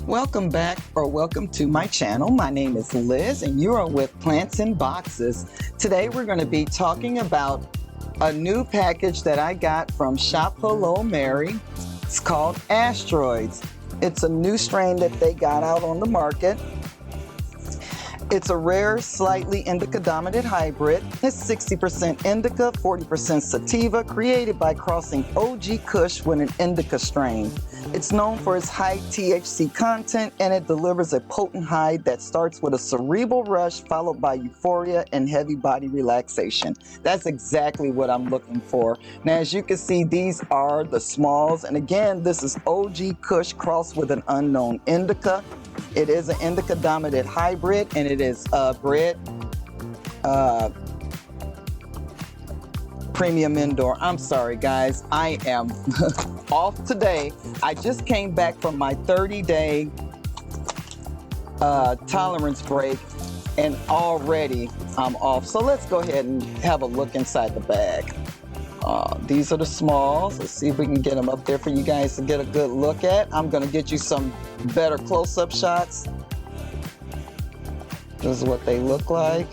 Welcome back or welcome to my channel. My name is Liz and you are with Plants in Boxes. Today we're going to be talking about a new package that I got from Shop Hello Mary. It's called Asteroidz. It's a new strain that they got out on the market. It's a rare, slightly indica-dominant hybrid. It's 60% indica, 40% sativa, created by crossing OG Kush with an indica strain. It's known for its high THC content, and it delivers a potent high that starts with a cerebral rush followed by euphoria and heavy body relaxation. That's exactly what I'm looking for. Now, as you can see, these are the smalls, and again, this is OG Kush crossed with an unknown indica. It is an indica-dominant hybrid, and it is bred premium indoor. I'm sorry, guys. I am off today. I just came back from my 30-day tolerance break, and already I'm off. So let's go ahead and have a look inside the bag. These are the smalls. Let's see if we can get them up there for you guys to get a good look at. I'm going to get you some better close-up shots. This is what they look like.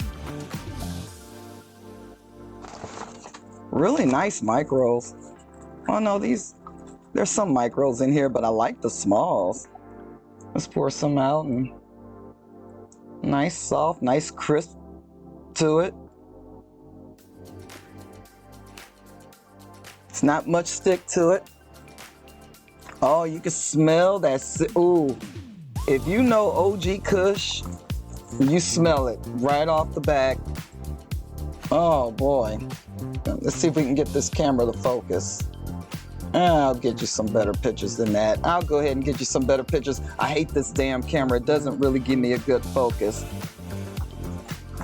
Really nice micros. Oh no, there's some micros in here, but I like the smalls. Let's pour some out, and nice soft, nice crisp to it. It's not much stick to it. Oh, you can smell that. Ooh, if you know OG Kush, you smell it right off the back. Oh boy. Let's see if we can get this camera to focus. I'll get you some better pictures than that. I'll go ahead and get you some better pictures. I hate this damn camera. It doesn't really give me a good focus.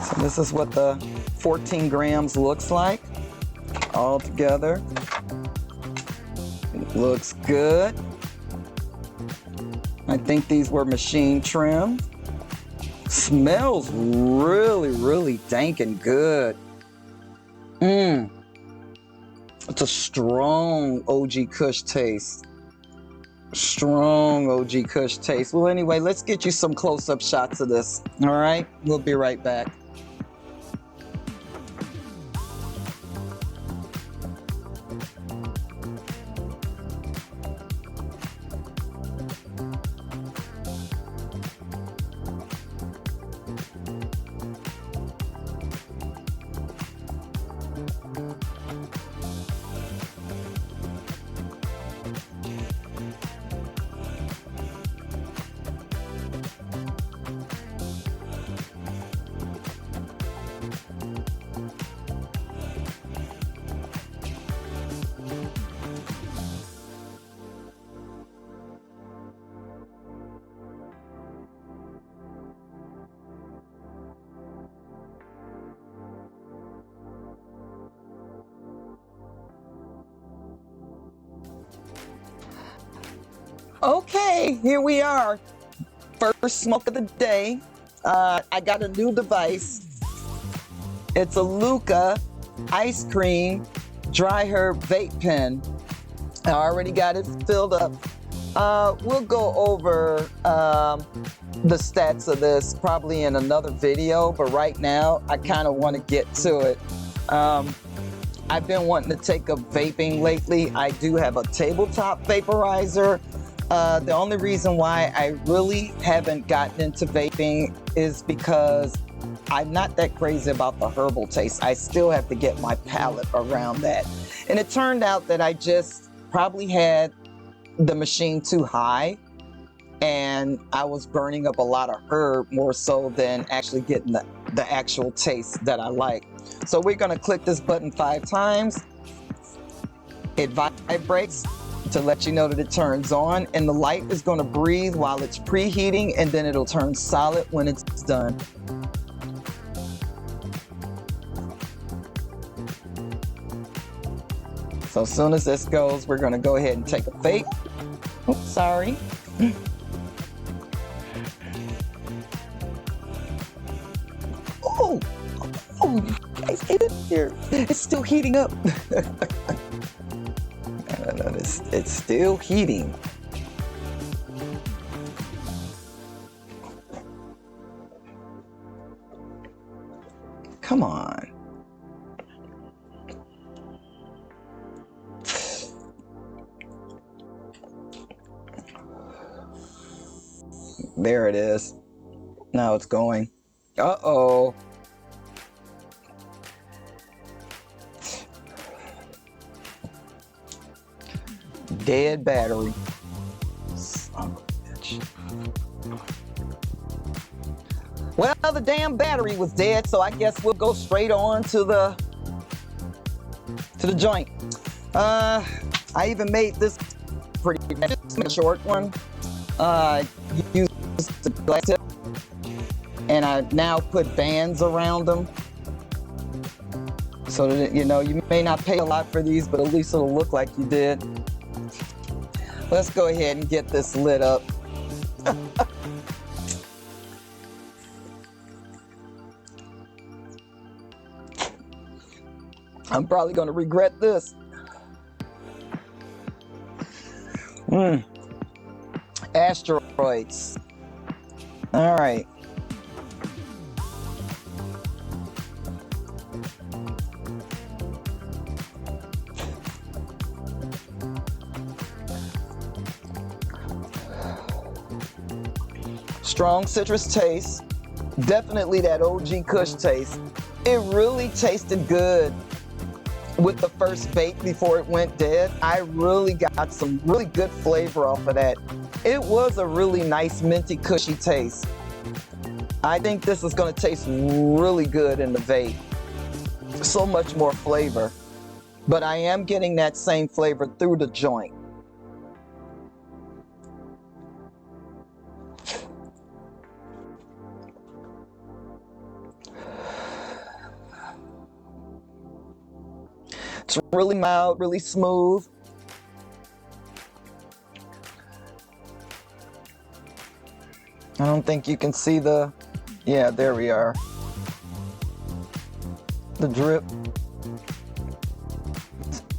So this is what the 14 grams looks like all together. It looks good. I think these were machine trimmed. Smells really, really dank and good. It's a strong OG Kush taste. Strong OG Kush taste. Well, anyway, let's get you some close-up shots of this. All right, we'll be right back. Okay, here we are. First smoke of the day. I got a new device. It's a Luca ice cream dry herb vape pen. I already got it filled up. We'll go over the stats of this probably in another video, but right now I kind of want to get to it. I've been wanting to take up vaping lately. I do have a tabletop vaporizer. The only reason why I really haven't gotten into vaping is because I'm not that crazy about the herbal taste. I still have to get my palate around that. And it turned out that I just probably had the machine too high, and I was burning up a lot of herb more so than actually getting the actual taste that I like. So we're gonna click this button 5 times. It vibrates to let you know that it turns on, and the light is going to breathe while it's preheating, and then it'll turn solid when it's done. So as soon as this goes, we're going to go ahead and take a vape. Oops, sorry. Oh, guys, get in here. It's still heating up. It's still heating. Come on. There it is. Now it's going. Uh-oh. Dead battery. Son of a bitch. Well, the damn battery was dead, so I guess we'll go straight on to the joint. I even made this pretty short one. Used the glass tip, and I now put bands around them, so that you know you may not pay a lot for these, but at least it'll look like you did. Let's go ahead and get this lit up. I'm probably going to regret this. Asteroidz. All right. Strong citrus taste. Definitely that OG Kush taste. It really tasted good with the first bake before it went dead. I really got some really good flavor off of that. It was a really nice minty cushy taste. I think this is going to taste really good in the vape. So much more flavor. But I am getting that same flavor through the joint. It's really mild, really smooth. I don't think you can see the, yeah, there we are. The drip.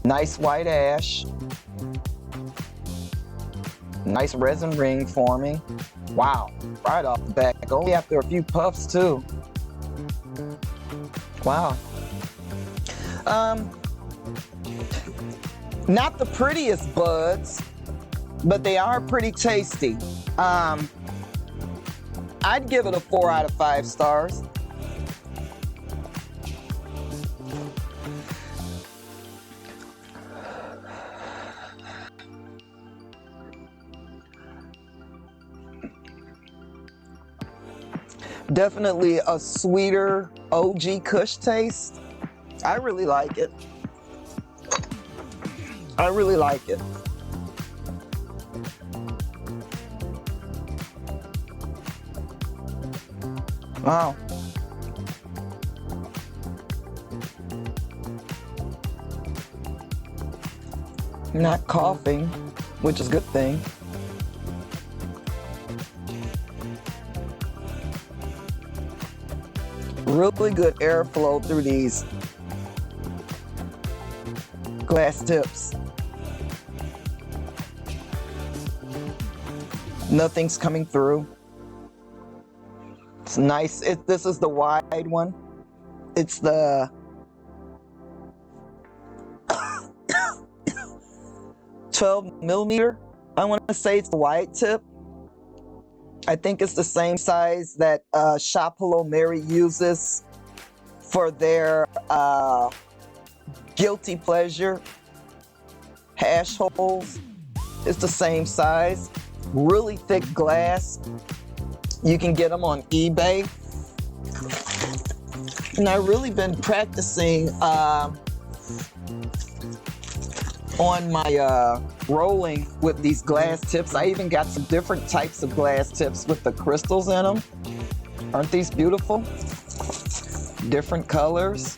Nice white ash. Nice resin ring forming. Wow, right off the bat. Only after a few puffs too. Wow. Not the prettiest buds, but they are pretty tasty. I'd give it a 4 out of 5 stars. Definitely a sweeter OG Kush taste. I really like it. I really like it. Wow. Not coughing, which is a good thing. Really good airflow through these glass tips. Nothing's coming through. It's nice. This is the wide one. It's the $12mm. I want to say it's the wide tip. I think it's the same size that Shop Hello Mary uses for their guilty pleasure hash holes. It's the same size. Really thick glass. You can get them on eBay. And I've really been practicing on my rolling with these glass tips. I even got some different types of glass tips with the crystals in them. Aren't these beautiful? Different colors.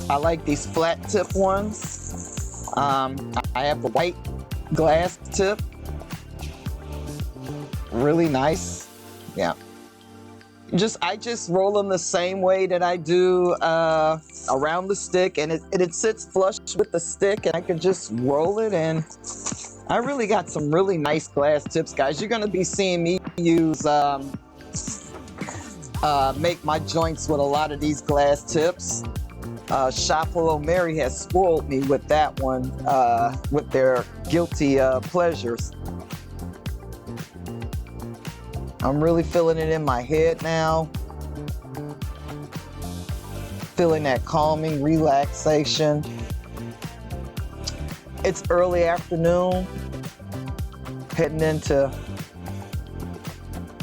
I like these flat tip ones. I have the white glass tip. Really nice. Yeah. I just roll them the same way that I do around the stick, and it sits flush with the stick, and I can just roll it. And I really got some really nice glass tips, guys. You're gonna be seeing me use make my joints with a lot of these glass tips. Shop Hello Mary has spoiled me with that one, with their guilty pleasures. I'm really feeling it in my head now. Feeling that calming relaxation. It's early afternoon, heading into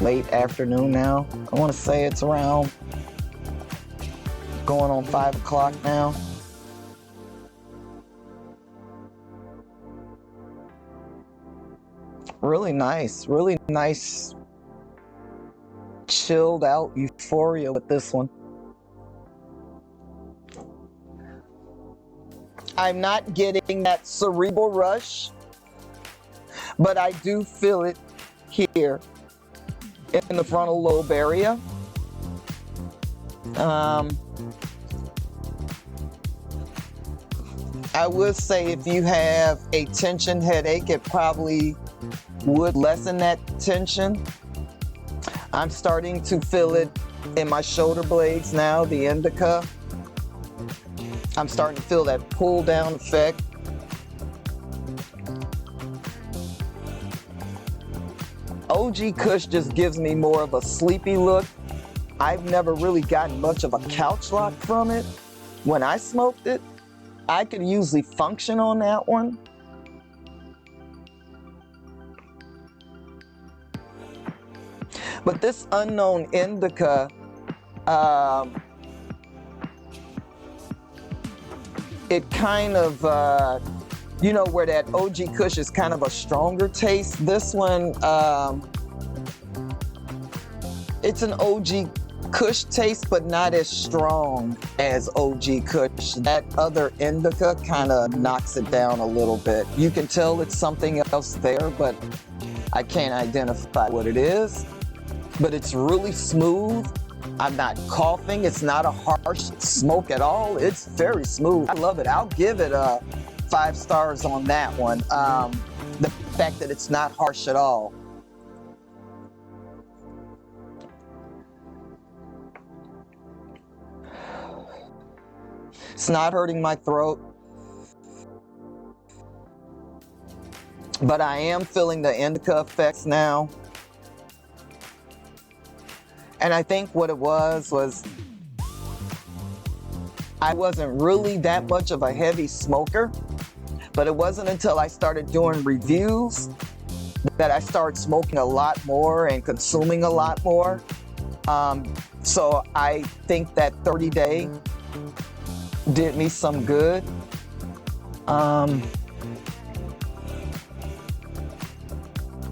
late afternoon now. I want to say it's around going on 5 o'clock now. Really nice, chilled out euphoria with this one. I'm not getting that cerebral rush, but I do feel it here in the frontal lobe area. I would say if you have a tension headache, it probably would lessen that tension. I'm starting to feel it in my shoulder blades now, the indica. I'm starting to feel that pull down effect. OG Kush just gives me more of a sleepy look. I've never really gotten much of a couch lock from it. When I smoked it, I could usually function on that one. But this unknown indica, it kind of, you know, where that OG Kush is kind of a stronger taste. This one, it's an OG Kush taste, but not as strong as OG Kush. That other indica kind of knocks it down a little bit. You can tell it's something else there, but I can't identify what it is. But it's really smooth. I'm not coughing. It's not a harsh smoke at all. It's very smooth. I love it. I'll give it 5 stars on that one. The fact that it's not harsh at all. It's not hurting my throat. But I am feeling the indica effects now. And I think what it was I wasn't really that much of a heavy smoker, but it wasn't until I started doing reviews that I started smoking a lot more and consuming a lot more. So I think that 30-day did me some good.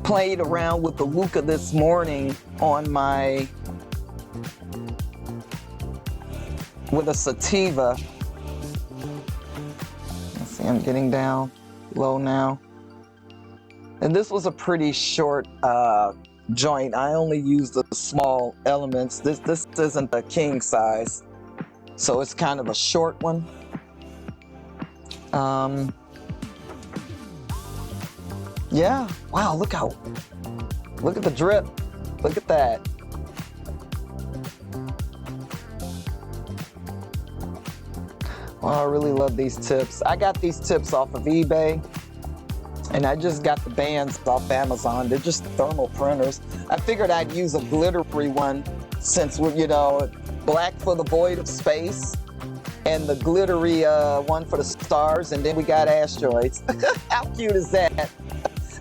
Played around with the Luca this morning on with a sativa. Let's see, I'm getting down low now. And this was a pretty short joint. I only used the small elements. This isn't a king size, so it's kind of a short one. Yeah, wow, look at the drip. Look at that. Well, I really love these tips. I got these tips off of eBay, and I just got the bands off Amazon. They're just thermal printers. I figured I'd use a glittery one since we're, you know, black for the void of space, and the glittery one for the stars, and then we got Asteroidz. How cute is that?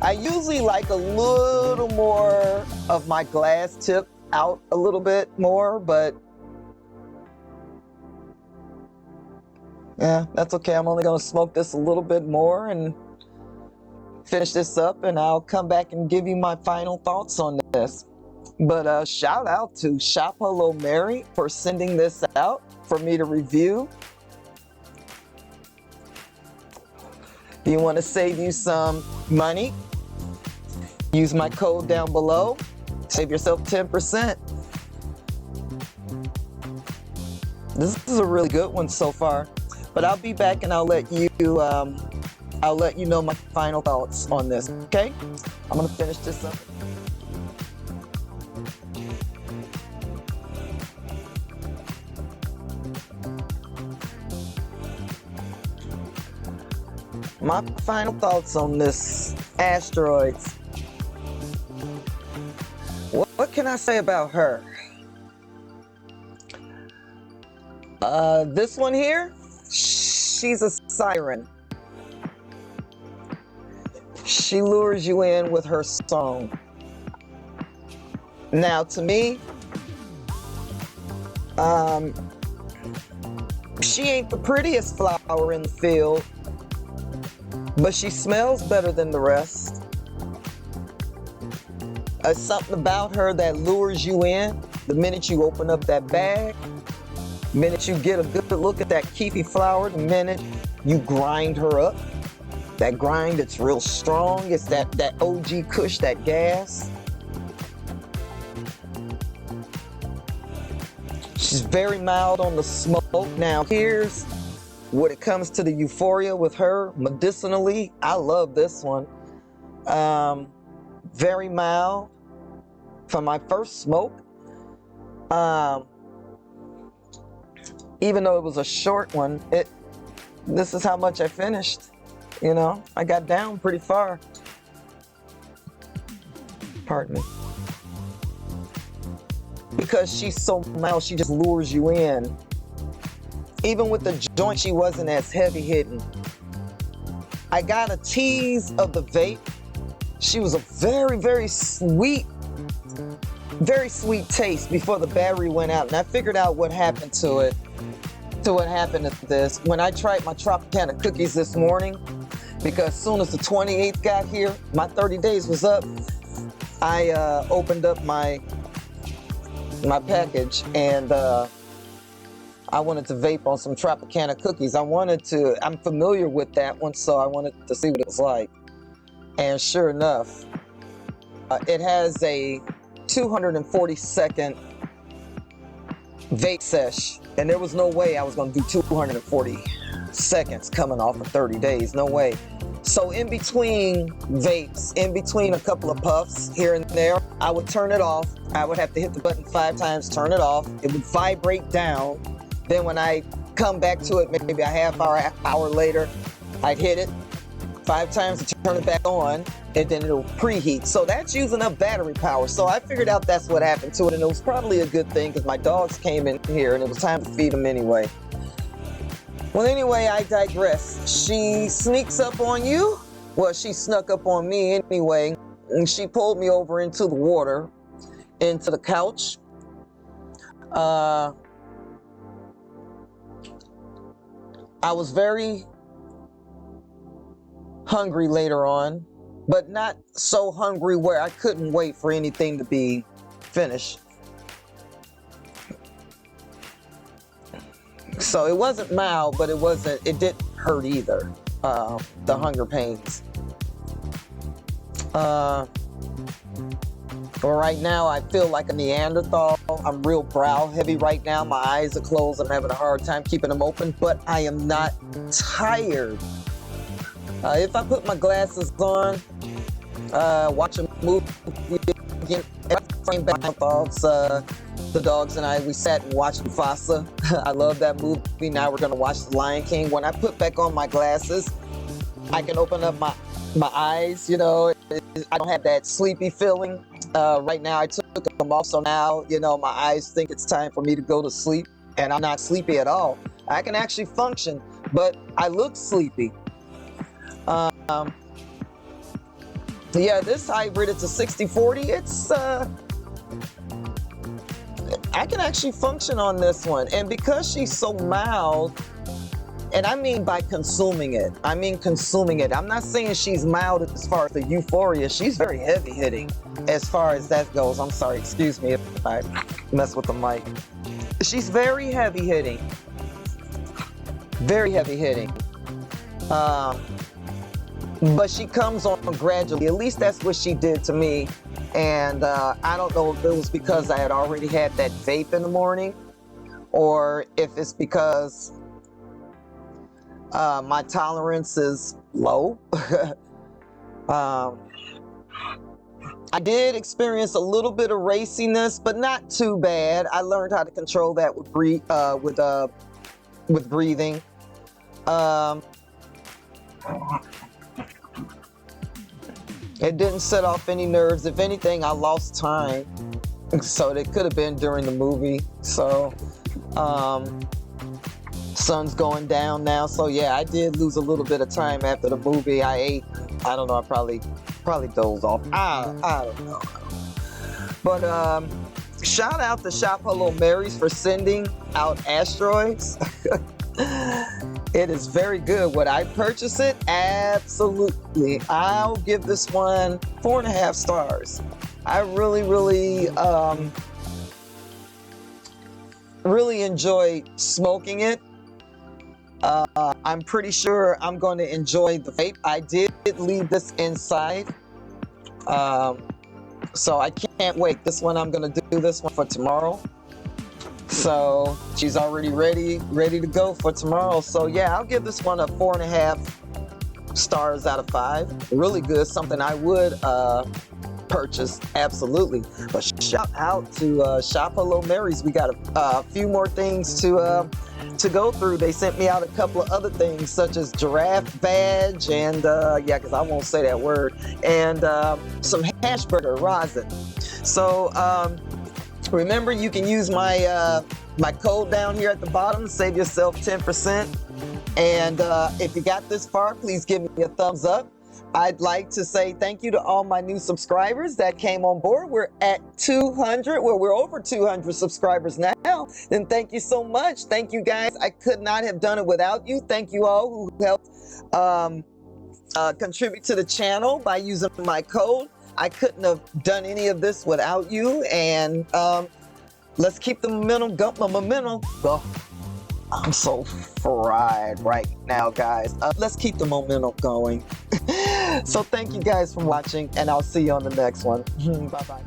I usually like a little more of my glass tip out a little bit more, but yeah, that's okay. I'm only gonna smoke this a little bit more and finish this up, and I'll come back and give you my final thoughts on this. But shout out to Shop Hello Mary for sending this out for me to review. If you want to save you some money, use my code down below. Save yourself 10%. This is a really good one so far. But I'll be back and I'll let you know my final thoughts on this, okay? I'm gonna finish this up. My final thoughts on this Asteroidz. What can I say about her? This one here, she's a siren. She lures you in with her song. Now, to me, she ain't the prettiest flower in the field, but she smells better than the rest. There's something about her that lures you in. The minute you open up that bag, the minute you get a good look at that keefy flower, the minute you grind her up, that grind, it's real strong. It's that OG Kush, that gas. She's very mild on the smoke. Now, here's when it comes to the euphoria with her medicinally. I love this one. Very mild. For my first smoke, even though it was a short one, this is how much I finished. You know, I got down pretty far. Pardon me. Because she's so mild, she just lures you in. Even with the joint, she wasn't as heavy hitting. I got a tease of the vape. She was a very, very sweet taste before the battery went out. And I figured out what happened to it, to what happened to this. When I tried my Tropicana cookies this morning, because as soon as the 28th got here, my 30 days was up, I opened up my package and I wanted to vape on some Tropicana cookies. I'm familiar with that one, so I wanted to see what it was like. And sure enough, it has a 240-second vape sesh, and there was no way I was going to do 240 seconds coming off of 30 days. No way. So in between vapes, in between a couple of puffs here and there, I would turn it off. I would have to hit the button 5 times, turn it off. It would vibrate down. Then when I come back to it, maybe a half hour later, I'd hit it 5 times to turn it back on, and then it'll preheat. So that's using up battery power. So I figured out that's what happened to it, and it was probably a good thing because my dogs came in here and it was time to feed them anyway. Well, anyway, I digress. She sneaks up on you. Well, she snuck up on me anyway, and she pulled me over into the water, into the couch. I was very hungry later on, but not so hungry where I couldn't wait for anything to be finished. So it wasn't mild, but it didn't hurt either, the hunger pains. But right now I feel like a Neanderthal. I'm real brow heavy right now. My eyes are closed. I'm having a hard time keeping them open, but I am not tired. If I put my glasses on, watch a movie, the dogs and I, we sat and watched Mufasa. I love that movie. Now we're gonna watch The Lion King. When I put back on my glasses, I can open up my eyes, you know. I don't have that sleepy feeling. Right now I took them off, so now, you know, my eyes think it's time for me to go to sleep, and I'm not sleepy at all. I can actually function, but I look sleepy. Yeah, this hybrid, it's a 60/40. It's I can actually function on this one, and because she's so mild, and I mean by consuming it, I mean consuming it. I'm not saying she's mild as far as the euphoria. She's very heavy hitting as far as that goes. I'm sorry, excuse me if I mess with the mic. She's very heavy hitting. Very heavy hitting. But she comes on gradually. At least that's what she did to me. And I don't know if it was because I had already had that vape in the morning, or if it's because my tolerance is low. I did experience a little bit of raciness, but not too bad. I learned how to control that with breathing. It didn't set off any nerves. If anything, I lost time. So it could have been during the movie. So, sun's going down now. So yeah, I did lose a little bit of time after the movie. I ate. I don't know. I probably dozed off. I don't know. But shout out to Shop Hello Marys for sending out Asteroidz. It is very good. Would I purchase it? Absolutely. I'll give this one 4.5 stars. I really enjoyed smoking it. I'm pretty sure I'm going to enjoy the vape. I did leave this inside. So I can't wait. This one, I'm going to do this one for tomorrow. So she's already ready to go for tomorrow. So yeah, I'll give this one a 4.5 stars out of 5. Really good. Something I would purchase, absolutely. But shout out to Shop Hello Marys. We got a few more things to go through. They sent me out a couple of other things, such as giraffe badge and yeah, because I won't say that word, and some hash burger rosin. So remember, you can use my my code down here at the bottom to save yourself 10%. And if you got this far, please give me a thumbs up. I'd like to say thank you to all my new subscribers that came on board. We're at 200. Well, we're over 200 subscribers now. And thank you so much. Thank you, guys. I could not have done it without you. Thank you all who helped contribute to the channel by using my code. I couldn't have done any of this without you. And let's keep the momentum go. I'm so fried right now, guys. Let's keep the momentum going. So thank you guys for watching, and I'll see you on the next one. Bye-bye.